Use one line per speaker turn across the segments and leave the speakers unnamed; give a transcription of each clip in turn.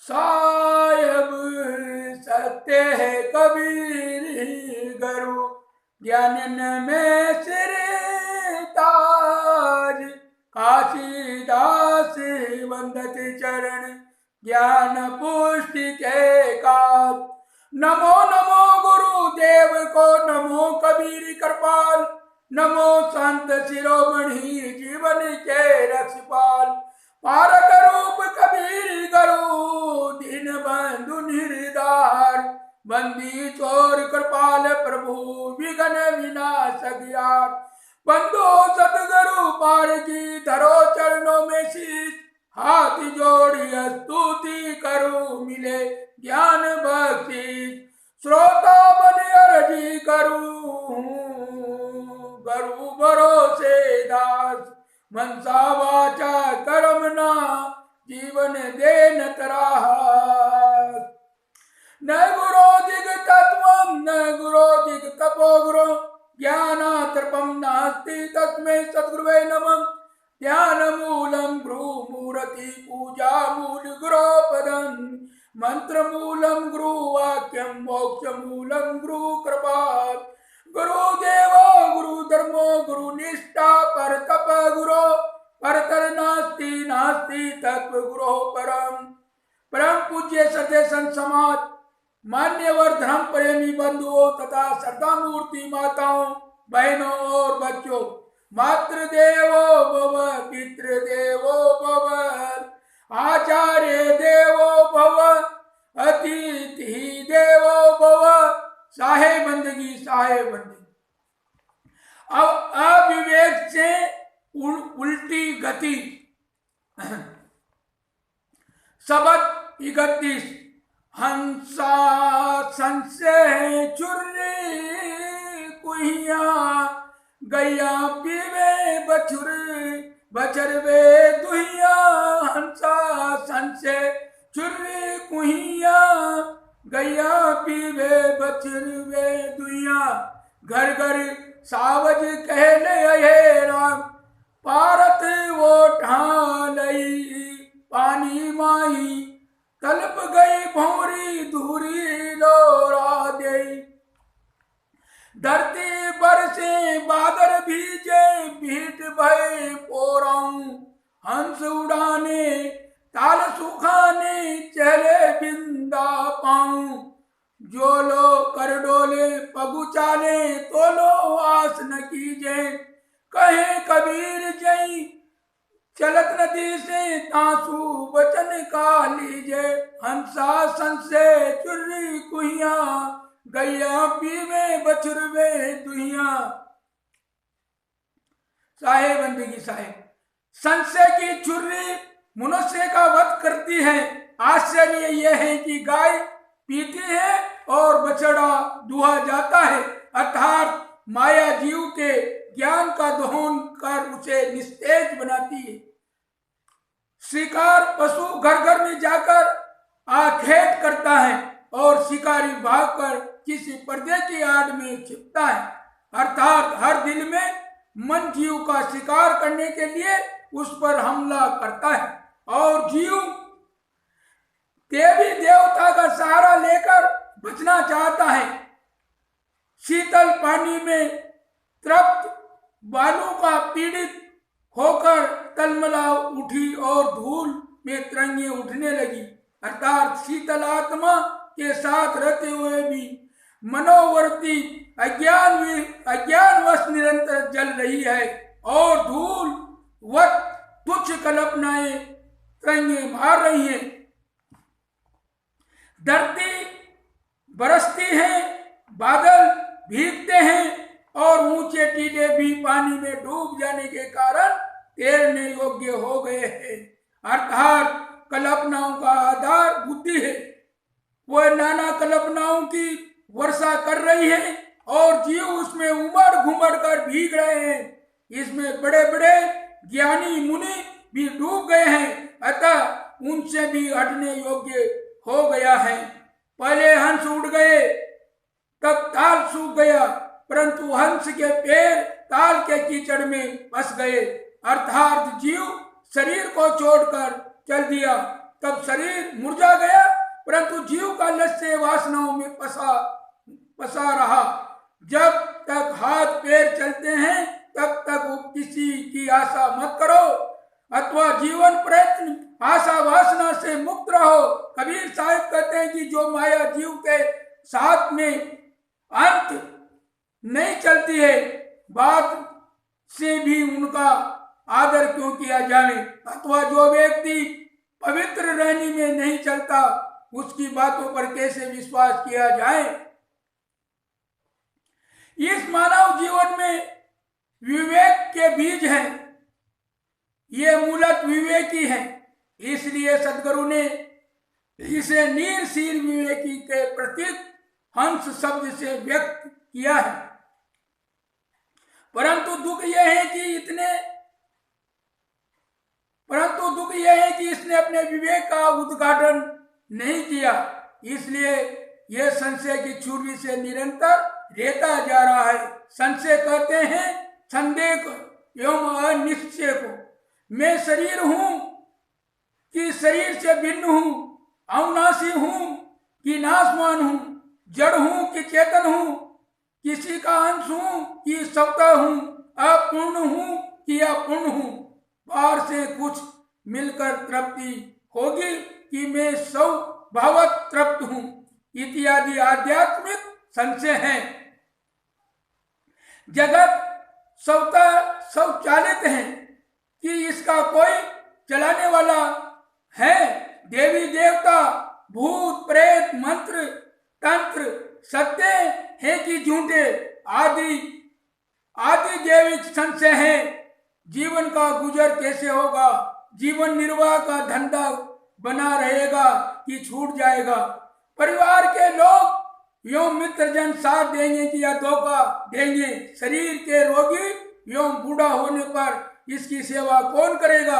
साहेब सत्य है कबीर गुरु ज्ञान में सिर ताज काशीदास वंदत चरण ज्ञान पुष्टि के काज। नमो नमो गुरुदेव को नमो कबीर कृपाल नमो संत शिरोमणि जीवन के रक्षपाल। पारक रूप कबीर गुरु दीन बंधु निर्धार बंदी चोर कृपाल प्रभु विघ्न विनाशक यार। बंधु सतगुरु पार की धरो चरणों में शीश हाथ जोड़ी स्तुति करूं मिले ज्ञान बख्शीश। श्रोता बन अर्जी करूं गुरु भरोसे दास मनसा वाचा कर्मणा जीवन देन तरास। न गुरोदिग तत्वं न गुरोदिग तपो गुरो ज्ञानातर्पं नास्ति तस्मै सद्गुरुवे नमः। ध्यान मूलम गुरु मूर्ति पूजा मूल गुरो पदम मंत्र मूलम गुरु वाक्यम मोक्ष मूलम गुरु कृपा। गुरु देवो गुरु धर्मो गुरु निष्ठा पर तप गुरो परतर नास्ति नास्ति तत्व गुरो परम। परम पूज्य श्रद्धेय संत समाज मान्यवर धर्म प्रेमी बंधुओं तथा श्रद्धा मूर्ति माताओं बहनों और बच्चों, मातृ देवो भव पितृ देवो भव आचार्य देवो भव अतिथि देवो भव साहे बंदगी साहे बंदगी। अब अविवेक से उल्टी गति। शब्द 31। हंसा संशय चुर्री कुहिया गैया पीवे बछुर बचरवे दुहिया। हंसा संशय चुर्री कुहिया गैया पीवे बचरवे दुहिया। घर घर सावज कहले अहे राम पारत वो ढालई पानी माई तलप गई भौरी धूरी लोरा दई। धरती बरसे बादल भीजे भीट भय पोराऊं हंस उड़ाने ताल सुखाने चले बिंदा पाऊं। जो लो कर डोले पगु चाले तो लो आस न कीजे कहे कबीर जई चलत नदी से तासु वचन का लीजे। हंसा संशय चुर्री कुहिया गैया पीवे बछुरवे दुहिया। साहे बंदगी साहे। संशय की छुर्री मनुष्य का वध करती है। आश्चर्य यह है कि गाय पीती है और बछड़ा दुहा जाता है, अर्थात माया जीव के ज्ञान का दोहन कर उसे निस्तेज बनाती है। शिकार पशु घर घर में जाकर आखेट करता है और शिकारी भागकर किसी पर्दे की आड़ में छिपता है, अर्थात हर दिल में मन जीव का शिकार करने के लिए उस पर हमला करता है और जीव देवी देवता का सहारा लेकर बचना चाहता है। शीतल पानी में तृप्त बालू का पीड़ित होकर तलमला उठी और धूल में तरंगे उठने लगी, अर्थात शीतल आत्मा के साथ रहते हुए भी मनोवर्ती अज्ञानवश निरंतर जल रही है और धूल वत तुच्छ कल्पनाएं तरंगे मार रही हैं। धरती बरसती है, बादल भीगते हैं और ऊंचे टीले भी पानी में डूब जाने के कारण तैरने योग्य हो गए हैं, अर्थात कल्पनाओं का आधार बुद्धि है। वह नाना कल्पनाओं की वर्षा कर रही है और जीव उसमें उमड़ घुमड़ कर भीग रहे हैं। इसमें बड़े बड़े ज्ञानी मुनि भी डूब गए हैं, अतः उनसे भी हटने योग्य हो गया है। पहले हंस उड़ गए तब ताल सूख गया, परंतु हंस के पैर ताल के कीचड़ में फंस गए, अर्थात जीव शरीर को छोड़कर चल दिया। तब शरीर मुरझा गया, परंतु जीव का लक्ष्य वासनाओं में फंसा रहा। जब तक हाथ पैर चलते हैं तब तक किसी की आशा मत करो, अथवा जीवन प्रयत्न आशा वासना से मुक्त रहो। कबीर साहब कहते हैं कि जो माया जीव के साथ में अंत नहीं चलती है, बात से भी उनका आदर क्यों किया जाए, अथवा जो व्यक्ति पवित्र रहने में नहीं चलता उसकी बातों पर कैसे विश्वास किया जाए। इस मानव जीवन में विवेक के बीज हैं, ये मूलत विवेकी है, इसलिए सदगुरु ने इसे नीरशील विवेकी के प्रतीक हंस शब्द से व्यक्त किया है। परंतु दुख यह है कि इसने अपने विवेक का उद्घाटन नहीं किया, इसलिए यह संशय की छुरी से निरंतर रहता जा रहा है। संशय कहते हैं संदेह को एवं अनिश्चय को। मैं शरीर हूं कि शरीर से भिन्न हूं, अविनाशी हूं कि नाशवान हूं, जड़ हूं कि चेतन हूं, किसी का अंश हूं कि सबका हूं, अपूर्ण हूं कि अपूर्ण हूं, बाहर से कुछ मिलकर तृप्ति होगी कि मैं स्वभावत तृप्त हूं, इत्यादि आध्यात्मिक संशय है। जगत स्वचालित है कि इसका कोई चलाने वाला है। देवी देवता, भूत प्रेत, मंत्र तंत्र सत्य है कि झूठे, आदि जैविक संशय है। जीवन का गुजर कैसे होगा, जीवन निर्वाह का धंधा बना रहेगा कि छूट जाएगा। परिवार के लोग एवं मित्रजन साथ देंगे कि या धोखा देंगे। शरीर के रोगी एवं बूढ़ा होने पर इसकी सेवा कौन करेगा,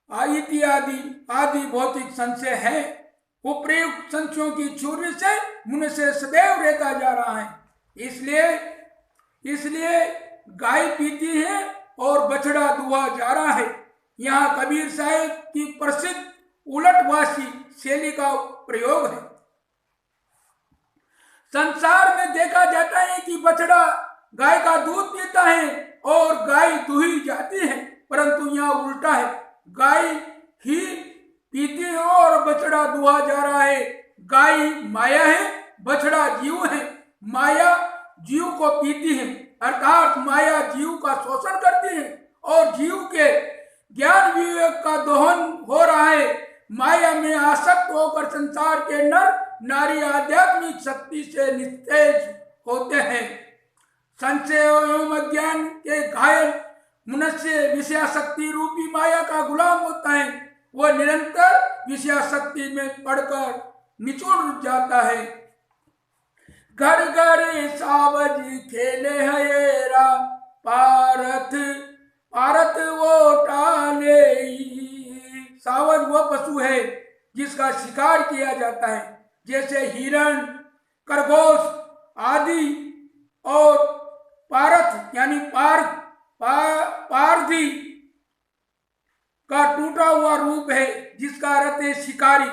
इत्यादि आदि भौतिक संशय है। उपयुक्त संशयों की छुरी से मनुष्य सदैव रहता जा रहा है। इसलिए गाय पीती है और बछड़ा दुहा जा रहा है। यहाँ कबीर साहब की प्रसिद्ध उलटवासी शैली का प्रयोग है। संसार में देखा जाता है कि बछड़ा गाय का दूध पीता है और गाय दुही जाती है, परंतु यहाँ उल्टा है, गाय ही पीती है और बछड़ा दुहा जा रहा है। गाय माया है, बछड़ा जीव है। माया जीव को पीती है, अर्थात माया जीव का शोषण करती है और जीव के ज्ञान विवेक का दोहन हो रहा है। माया में आसक्त होकर संसार के नर नारी आध्यात्मिक शक्ति से निस्तेज होते हैं। संशय एवं अज्ञान के घायल मनुष्य विषयाशक्ति रूपी माया का गुलाम होता है। वह निरंतर विषयाशक्ति में पड़कर निचोड़ जाता है। घर घर सावज खेले हयेरा, पारत वो टाले। सावज वह पशु है जिसका शिकार किया जाता है, जैसे हिरण, खरगोश आदि, और पारथ यानी पारधी का टूटा हुआ रूप है जिसका अर्थ है शिकारी।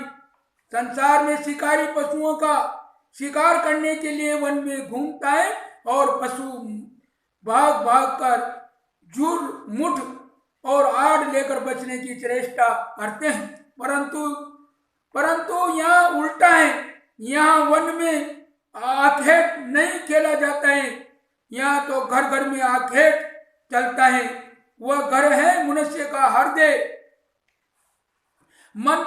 संसार में शिकारी पशुओं का शिकार करने के लिए वन में घूमता है और पशु भाग कर झुर मुठ और आड़ लेकर बचने की चेष्टा करते हैं, परंतु यहाँ उल्टा है। यहाँ वन में आखेट नहीं खेला जाता है, यहाँ तो घर घर में आखेट चलता है। वह घर है मनुष्य का हृदय। मन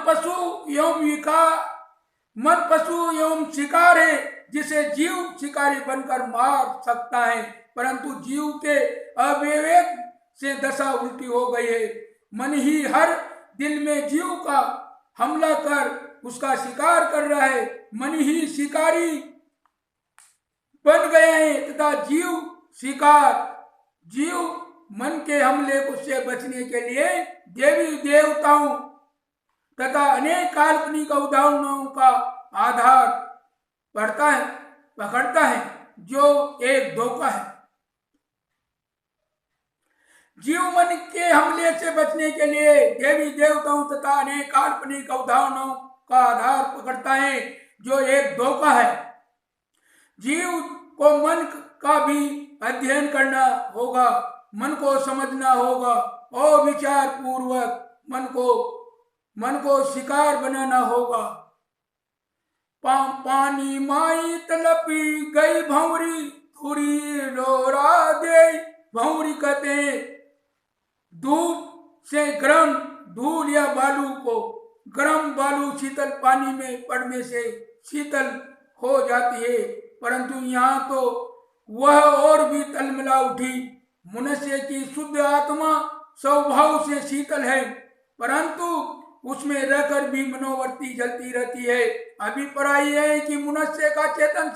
पशु एवं शिकार है जिसे जीव शिकारी बनकर मार सकता है, परंतु जीव के अविवेक से दशा उल्टी हो गई है। मन ही हर दिल में जीव का हमला कर उसका शिकार कर रहा है। मन ही शिकारी बन गए हैं तथा जीव मन के हमले से बचने के लिए देवी देवताओं तथा अनेक काल्पनिक उदाहरणों का आधार पकड़ता है, जो एक धोखा है। जीव मन के हमले से बचने के लिए देवी देवताओं तथा अनेक काल्पनिक अवधारणाओं का आधार पकड़ता है, जो एक धोखा है। जीव को मन का भी अध्ययन करना होगा, मन को समझना होगा और विचार पूर्वक मन को शिकार बनाना होगा। पानी माई तलपी गई भंवरी, थोड़ी लोरा दे। भंवरी कहते हैं धूप से गर्म धूल या बालू को। गर्म बालू शीतल पानी में पड़ने से शीतल हो जाती है, परंतु यहाँ तो वह और भी तलमला उठी। मनुष्य की शुद्ध आत्मा स्वभाव से शीतल है, परंतु उसमें रहकर भी मनोवृत्ति जलती रहती है। अभिप्राय है कि मनुष्य का चेतन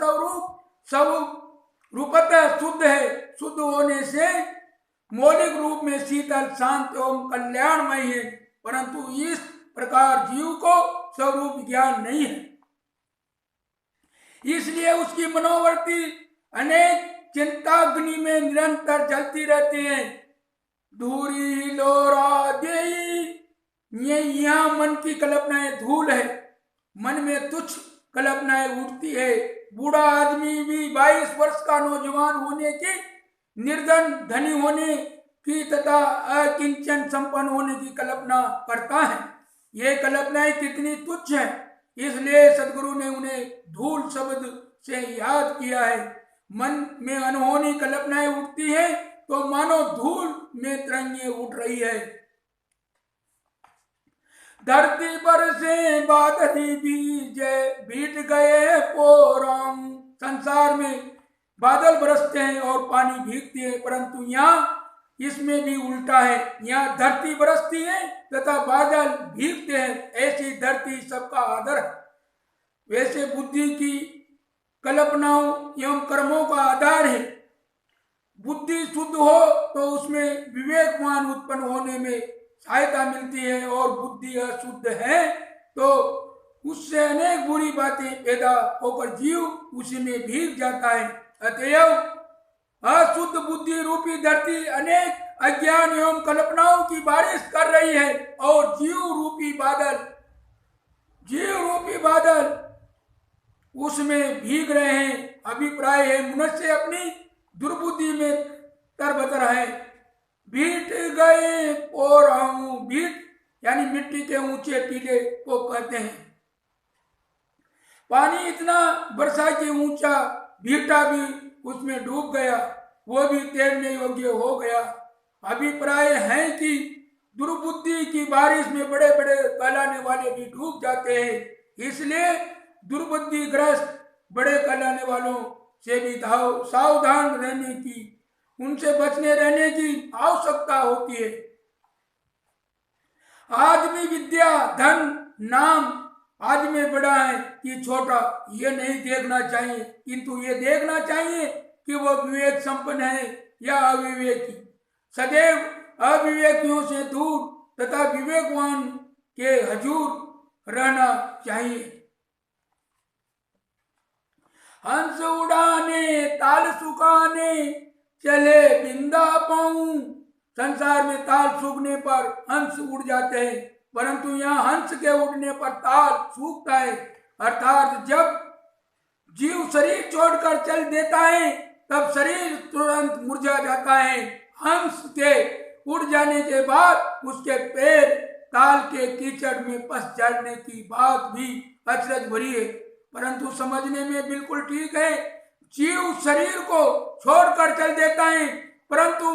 स्वरूपतः शुद्ध है। शुद्ध होने से मौलिक रूप में शीतल, शांत एवं कल्याणमय है, परंतु इस प्रकार जीव को स्वरूप ज्ञान नहीं है। इसलिए उसकी मनोवृत्ति अनेक चिंताग्नि में निरंतर जलती रहती है। धूरी लोरा देई, ये यहाँ मन की कल्पनाएं धूल है। मन में तुच्छ कल्पनाएं उठती है। बूढ़ा आदमी भी 22 वर्ष का नौजवान होने की, निर्धन धनी होने की तथा अकिंचन संपन्न होने की कल्पना करता है। ये कल्पनाएं कितनी तुच्छ है, इसलिए सदगुरु ने उन्हें धूल शब्द से याद किया है। मन में अनहोनी कल्पनाएं उठती है तो मानो धूल में तरंगे उठ रही है। धरती पर से बादली बीज बीत गए पोरम। संसार में बादल बरसते हैं और पानी भीगती है, परंतु यहाँ इसमें भी उल्टा है। यहाँ धरती बरसती है तथा बादल भीगते हैं। ऐसी धरती सबका आदर है। वैसे बुद्धि की कल्पनाओं एवं कर्मों का आधार है। बुद्धि शुद्ध हो तो उसमें विवेकवान उत्पन्न होने में सहायता मिलती है, और बुद्धि अशुद्ध है तो उससे अनेक बुरी बातें पैदा होकर जीव उसी में भीग जाता है। अतएव अशुद्ध बुद्धि रूपी धरती अनेक अज्ञान एवं कल्पनाओं की बारिश कर रही है, और जीव रूपी बादल उसमें भीग रहे हैं। अभिप्राय है मनुष्य अपनी दुर्बुद्धि में तरबतर है। बीट गए पोराऊ, बीट यानी मिट्टी के ऊंचे टीले को कहते हैं। पानी इतना वर्षा के ऊंचा, भीटा भी उसमें डूब गया, वो भी तैरने योग्य हो गया। अभिप्राय है कि दुर्बुद्धि की बारिश में बड़े बड़े कहलाने वाले भी डूब जाते हैं। इसलिए दुर्बुद्धिग्रस्त बड़े कहलाने वालों से भी सावधान रहने की, उनसे बचने रहने की आवश्यकता होती है। आदमी विद्या, धन, नाम आदि में बड़ा है कि छोटा, ये नहीं देखना चाहिए, किंतु ये देखना चाहिए कि वह विवेक संपन्न है या अविवेकी। सदैव अविवेकियों से दूर तथा विवेकवान के हजूर रहना चाहिए। हंस उड़ाने ताल सुखाने चले बिंदा पाऊं। संसार में ताल सूखने पर हंस उड़ जाते हैं, परंतु यहाँ हंस के उड़ने पर ताल सूखता है। अर्थात जब जीव शरीर छोड़कर चल देता है तब शरीर तुरंत मुरझा जाता है। हंस के उड़ जाने के बाद उसके पैर ताल के कीचड़ में फंस जाने की बात भी अचरज भरी है, परंतु समझने में बिल्कुल ठीक है। जीव शरीर को छोड़कर चल देता है, परंतु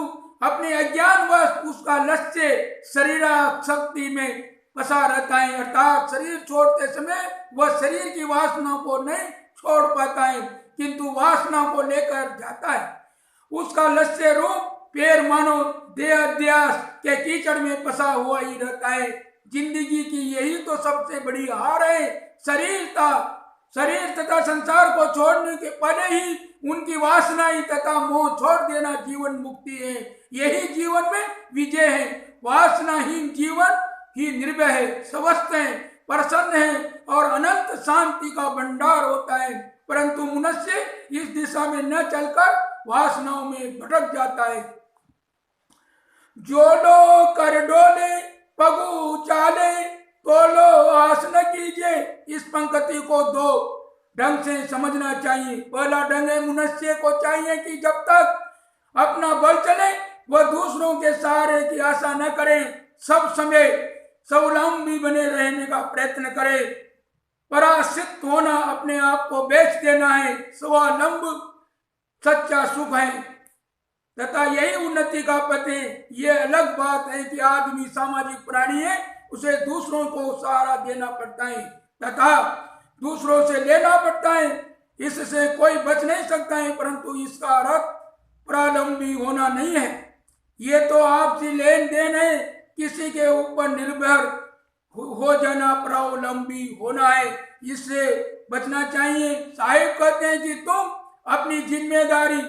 अपने अज्ञानवश उसका लक्ष्य शरीरासक्ति में फंसा रहता है। अर्थात शरीर छोड़ते समय वह शरीर की वासना को नहीं छोड़ पाता है, किंतु वासना को लेकर जाता है। उसका लक्ष्य रूप पैर मानो देहाध्यास के कीचड़ में फंसा हुआ ही रहता है। जिंदगी की यही तो सबसे बड़ी हार है। शरीर तथा संसार को छोड़ने के पहले ही उनकी वासनाएं तथा मोह छोड़ देना जीवन मुक्ति है। यही जीवन में विजय है। वासनाहीन जीवन ही निर्भय है, स्वस्थ है, प्रसन्न है और अनंत शांति का भंडार होता है। परंतु मनुष्य इस दिशा में न चलकर वासनाओं में भटक जाता है। जोड़ो कर डोले पगु चाले, तोलो आस न कीजिए। इस पंक्ति को दो ढंग से समझना चाहिए। पहला ढंग है, मनुष्य को चाहिए कि जब तक अपना बल चले वह दूसरों के सहारे की आशा न करे, सब समय स्वावलंबी बने रहने का प्रयत्न करे। पराश्रित होना, अपने आप को बेच देना है, स्वावलंब सच्चा सुख है तथा यही उन्नति का पथ है। ये अलग बात है कि आदमी सामाजिक प्राणी है, उसे दूसरों को सहारा देना पड़ता है तथा दूसरों से लेना पड़ता है, इससे कोई बच नहीं सकता है, परंतु इसका अर्थ परावलंबी होना नहीं है। ये तो आपसी लेन देन है, किसी के ऊपर निर्भर हो जाना परावलंबी होना है, इससे बचना चाहिए। साहिब कहते हैं कि तुम अपनी जिम्मेदारी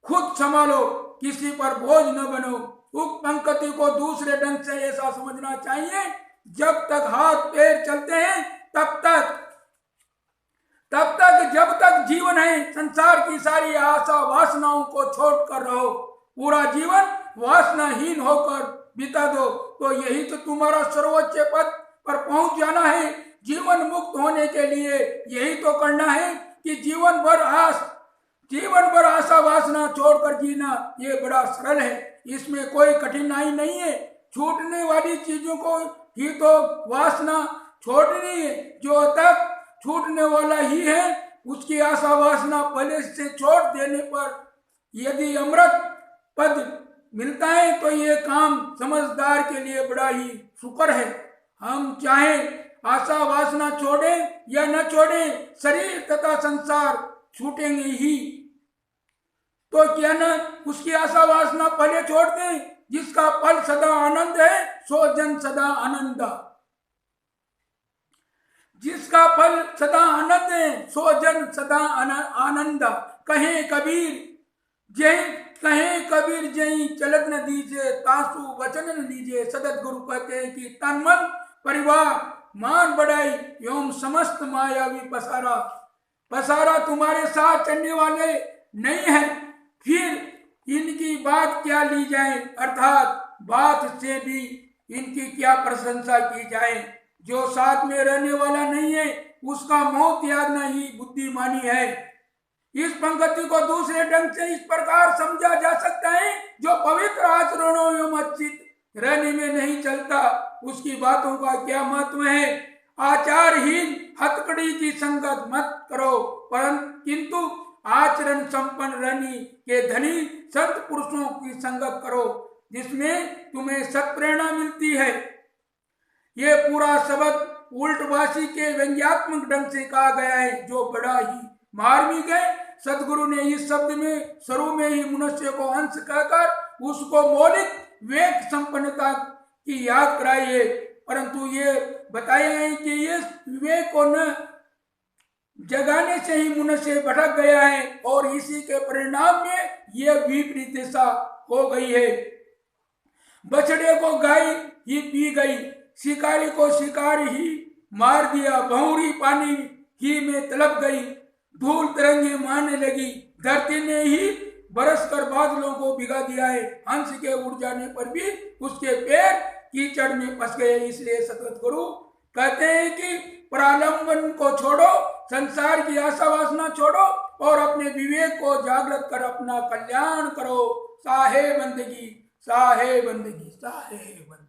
खुद संभालो, किसी पर बोझ न बनो। उक्त पंक्ति को दूसरे ढंग से ऐसा समझना चाहिए, जब तक हाथ पैर चलते हैं तब तक जब तक जीवन है, संसार की सारी आशा वासनाओं को छोड़कर रहो। पूरा जीवन वासनाहीन होकर बिता दो, तो यही तो तुम्हारा सर्वोच्च पद पर पहुंच जाना है। जीवन मुक्त होने के लिए यही तो करना है कि जीवन भर आशा वासना छोड़कर जीना। ये बड़ा सरल है, इसमें कोई कठिनाई नहीं है। छूटने वाली चीजों को ही तो वासना छोड़नी है, जो तक छूटने वाला ही है उसकी आशा वासना पहले से छोड़ देने पर यदि अमृत पद मिलता है तो ये काम समझदार के लिए बड़ा ही शुक्र है। हम चाहे आशा वासना छोड़े या न छोड़े, शरीर तथा संसार छूटेंगे ही, तो क्या न उसकी आशा वासना पहले छोड़ दें। जिसका फल सदा आनंद है सो जन सदा आनंदा, जिसका फल सदा आनंद है सो जन सदा आनंदा। कहे कबीर जय चलत न दीजिए, तासु वचन न दीजिए। सदत गुरु कहते हैं कि तन मन परिवार मान बढ़ाई एवं समस्त मायावी पसारा तुम्हारे साथ चलने वाले नहीं है, फिर इनकी बात क्या ली जाए, अर्थात बात से भी इनकी क्या प्रशंसा की जाए। जो साथ में रहने वाला नहीं है उसका मोह त्यागना ही बुद्धिमानी है। इस पंक्ति को दूसरे ढंग से इस प्रकार समझा जा सकता है, जो पवित्र आचरणों एवं अच्छित रहने में नहीं चलता उसकी बातों का क्या महत्व है। आचारहीन हथकड़ी की संगत मत करो, किंतु आचरण संपन्न रहने के धनी संत पुरुषों की संगत करो, जिसमें तुम्हें सत्प्रेरणा मिलती है। ये पूरा शब्द उल्टवासी के व्यंग्यात्मक ढंग से कहा गया है, जो बड़ा ही मार्मिक है। सदगुरु ने इस शब्द में शुरू में ही मनुष्य को अंश कहकर उसको मौलिक विवेक संपन्नता की याद कराई है, परंतु ये बताया है कि ये विवेक को न जगाने से ही मनुष्य भटक गया है और इसी के परिणाम में यह विपरीत दिशा हो गई है। बछड़े को गाय ही पी गई, शिकारी को शिकार ही मार दिया, भौरी पानी ही में तलप गई, धूल तरंगे मारने लगी, धरती ने ही बरस कर बादलों को भिगा दिया है। हंस के उड़ जाने पर भी उसके पैर कीचड़ में फंस गए। इसलिए सतगुरु कहते हैं कि परालंबन को छोड़ो, संसार की आशा वासना छोड़ो और अपने विवेक को जागृत कर अपना कल्याण करो। साहे बंदगी, साहे बंदगी, साहे बंदगी।